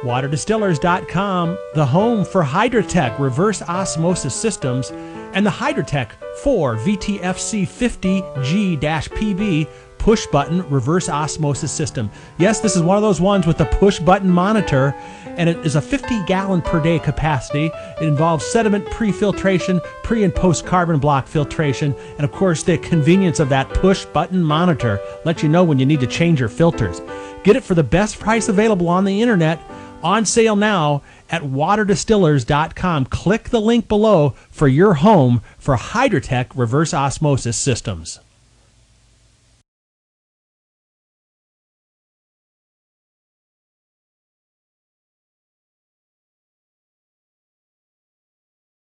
WaterDistillers.com, the home for Hydrotech reverse osmosis systems, and the Hydrotech 4VTFC50G-PB push-button reverse osmosis system. Yes, this is one of those ones with the push-button monitor, and it is a 50-gallon per day capacity. It involves sediment pre-filtration, pre- and post-carbon block filtration, and of course the convenience of that push-button monitor lets you know when you need to change your filters. Get it for the best price available on the internet, on sale now at WaterDistillers.com. Click the link below for your home for Hydrotech reverse osmosis systems.